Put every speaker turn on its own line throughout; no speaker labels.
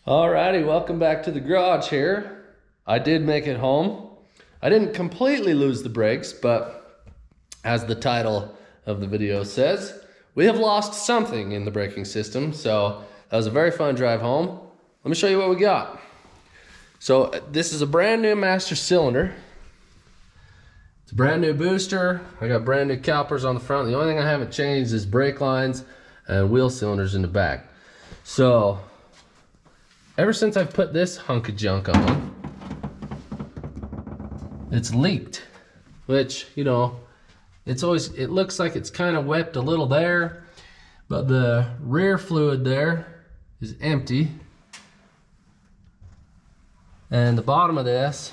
Alrighty, welcome back to the garage here. I did make it home. I didn't completely lose the brakes, but as the title of the video says, we have lost something in the braking system. So that was a very fun drive home. Let me show you what we got. So this is a brand new master cylinder. It's a brand new booster. I got brand new calipers on the front. The only thing I haven't changed is brake lines and wheel cylinders in the back. So ever since I've put this hunk of junk on, it's leaked, which, you know, it looks like it's kind of wept a little there, but the rear fluid there is empty. And the bottom of this,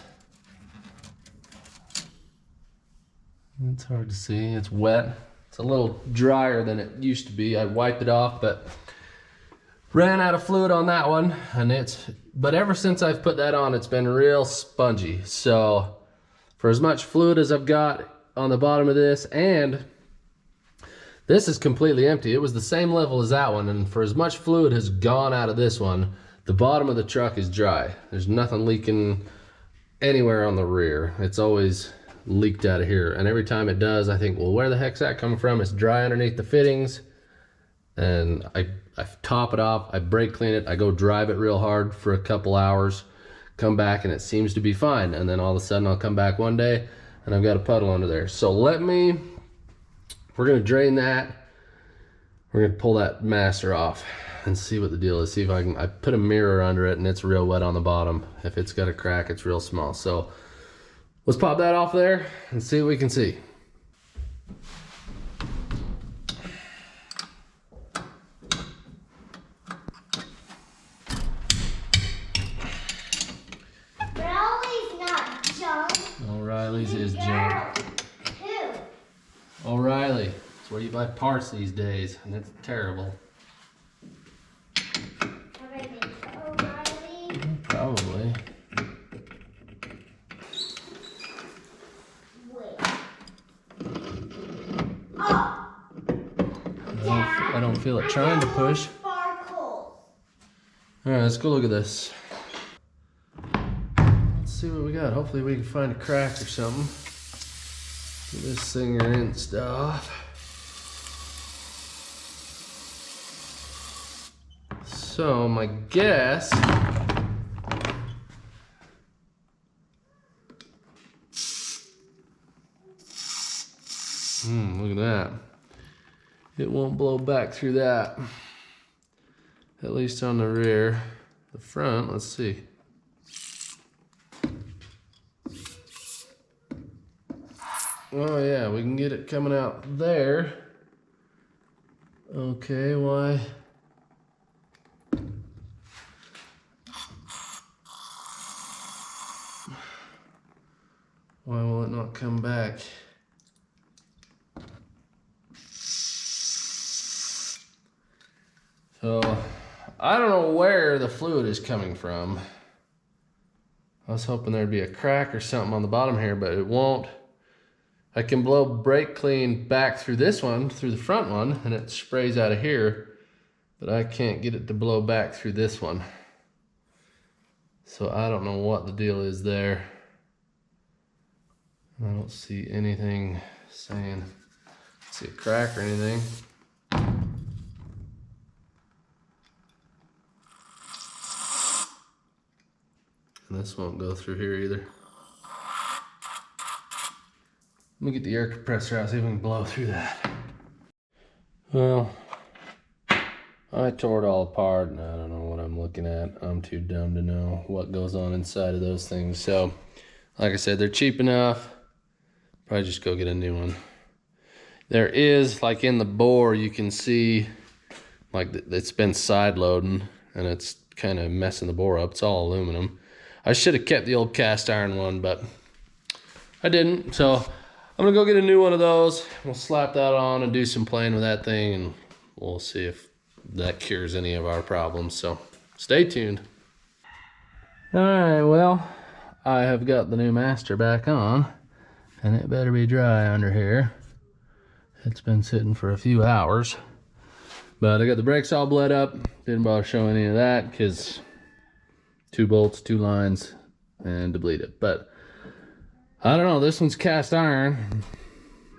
it's hard to see, it's wet. It's a little drier than it used to be. I wiped it off, but ran out of fluid on that one, but ever since I've put that on, it's been real spongy. So for as much fluid as I've got on the bottom of this, and this is completely empty. It was the same level as that one, and for as much fluid has gone out of this one, the bottom of the truck is dry. There's nothing leaking anywhere on the rear. It's always leaked out of here, and every time it does, I think, well, where the heck's that coming from? It's dry underneath the fittings, and I top it off, I brake clean it, I go drive it real hard for a couple hours, come back and it seems to be fine, and then all of a sudden I'll come back one day and I've got a puddle under there. So we're gonna drain that, we're gonna pull that master off and see what the deal is. See if I put a mirror under it and it's real wet on the bottom. If it's got a crack, it's real small. So let's pop that off there and see what we can see. O'Reilly's is junk. O'Reilly. It's where you buy parts these days, and it's terrible. Probably. I don't feel it trying to push. Alright, let's go look at this. Let's see what we got. Hopefully we can find a crack or something. Get this thing rinsed off. So my guess, look at that. It won't blow back through that. At least on the rear. The front, let's see. Oh yeah, we can get it coming out there. Okay, why? Why will it not come back? So, I don't know where the fluid is coming from. I was hoping there'd be a crack or something on the bottom here, but it won't. I can blow brake clean back through this one, through the front one, and it sprays out of here, but I can't get it to blow back through this one. So I don't know what the deal is there. I don't see anything saying, see a crack or anything. And this won't go through here either. Let me get the air compressor out, see if we can blow through that. Well, I tore it all apart and I don't know what I'm looking at. I'm too dumb to know what goes on inside of those things. So, like I said, they're cheap enough. Probably just go get a new one. There is, like in the bore, you can see like it's been side loading and it's kind of messing the bore up. It's all aluminum. I should have kept the old cast iron one, but I didn't. So I'm gonna go get a new one of those. We'll slap that on and do some playing with that thing, and we'll see if that cures any of our problems. So stay tuned. All right, well, I have got the new master back on, and it better be dry under here. It's been sitting for a few hours, but I got the brakes all bled up. Didn't bother showing any of that because 2 bolts, 2 lines, and deblete it. But I don't know, this one's cast iron.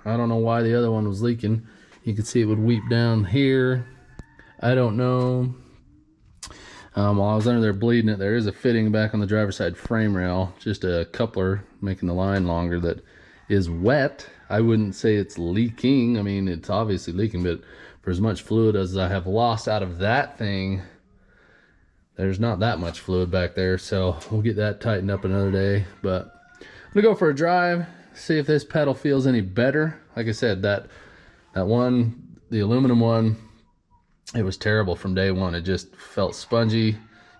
I don't know why the other one was leaking. You can see it would weep down here. I don't know. While I was under there bleeding it, there is a fitting back on the driver's side frame rail, just a coupler making the line longer that is wet. I wouldn't say it's leaking. I mean, it's obviously leaking, but for as much fluid as I have lost out of that thing, there's not that much fluid back there. So we'll get that tightened up another day. But I'm gonna go for a drive, see if this pedal feels any better. Like I said, that one, the aluminum one, it was terrible from day one. It just felt spongy.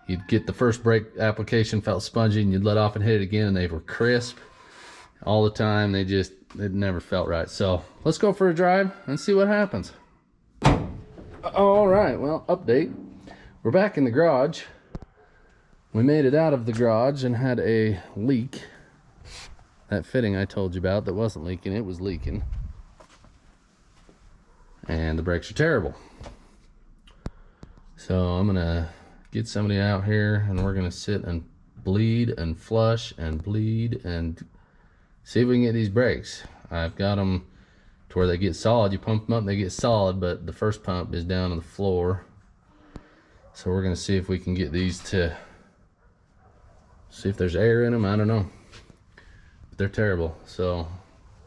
You'd get the first brake application, felt spongy, and you'd let off and hit it again, and they were crisp all the time. It never felt right. So let's go for a drive and see what happens. All right, well, update. We're back in the garage. We made it out of the garage and had a leak. That fitting I told you about that wasn't leaking, it was leaking. And the brakes are terrible. So I'm gonna get somebody out here and we're gonna sit and bleed and flush and bleed and see if we can get these brakes. I've got them to where they get solid. You pump them up, they get solid, but the first pump is down on the floor. So we're gonna see if we can get these to, see if there's air in them. I don't know, but they're terrible. So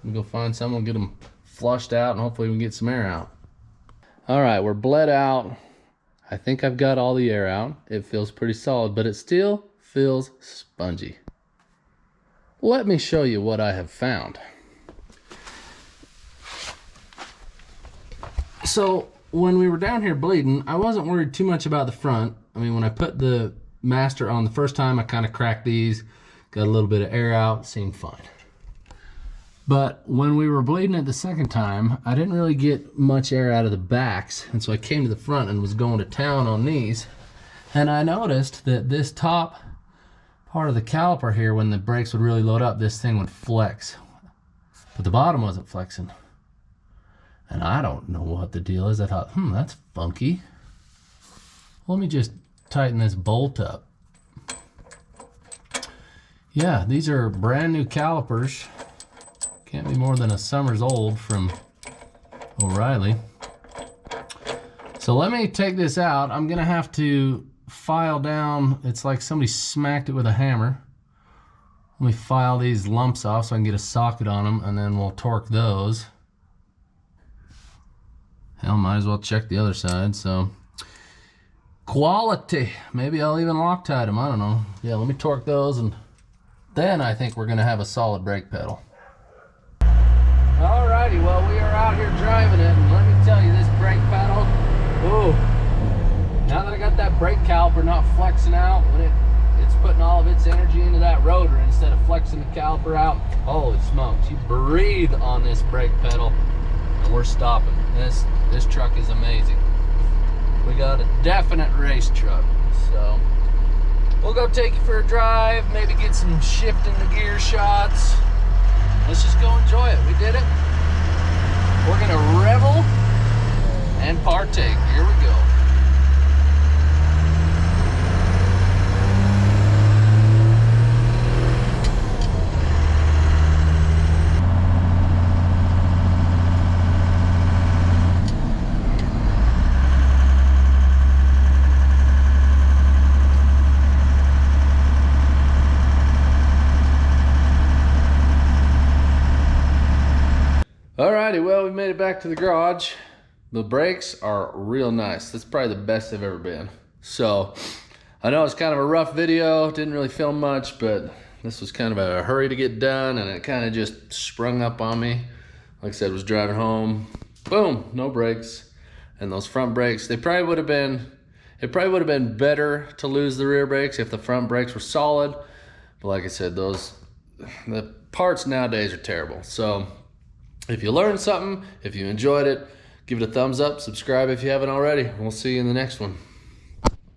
we'll go find someone, get them flushed out, and hopefully we can get some air out. All right, we're bled out. I think I've got all the air out. It feels pretty solid, but it still feels spongy. Let me show you what I have found. So when we were down here bleeding, I wasn't worried too much about the front. I mean, when I put the master on the first time, I kind of cracked these, got a little bit of air out, seemed fine. But when we were bleeding it the second time, I didn't really get much air out of the backs, and so I came to the front and was going to town on these. And I noticed that this top part of the caliper here, when the brakes would really load up, this thing would flex. But the bottom wasn't flexing. And I don't know what the deal is. I thought, that's funky. Let me just tighten this bolt up. Yeah, these are brand new calipers. Can't be more than a summer's old from O'Reilly. So let me take this out. I'm gonna have to file down. It's like somebody smacked it with a hammer. Let me file these lumps off so I can get a socket on them, and then we'll torque those. Hell, might as well check the other side. So quality. Maybe I'll even Loctite them, I don't know. Yeah, let me torque those, and then I think we're gonna have a solid brake pedal. Alrighty, well, we are out here driving it, and let me tell you, this brake pedal, ooh, now that I got that brake caliper not flexing out, when it's putting all of its energy into that rotor instead of flexing the caliper out, holy smokes, you breathe on this brake pedal, and we're stopping. This truck is amazing. We got a definite race truck, so we'll go take you for a drive, maybe get some shifting the gear shots. Let's just go enjoy it. We did it. We're gonna revel and partake. Here we go. Alrighty, well, we made it back to the garage. The brakes are real nice. That's probably the best they've ever been. So, I know it's kind of a rough video, didn't really film much, but this was kind of a hurry to get done, and it kind of just sprung up on me. Like I said, was driving home, boom, no brakes. And those front brakes, it probably would have been better to lose the rear brakes if the front brakes were solid. But like I said, the parts nowadays are terrible. So, if you learned something, if you enjoyed it, give it a thumbs up, subscribe if you haven't already. We'll see you in the next one.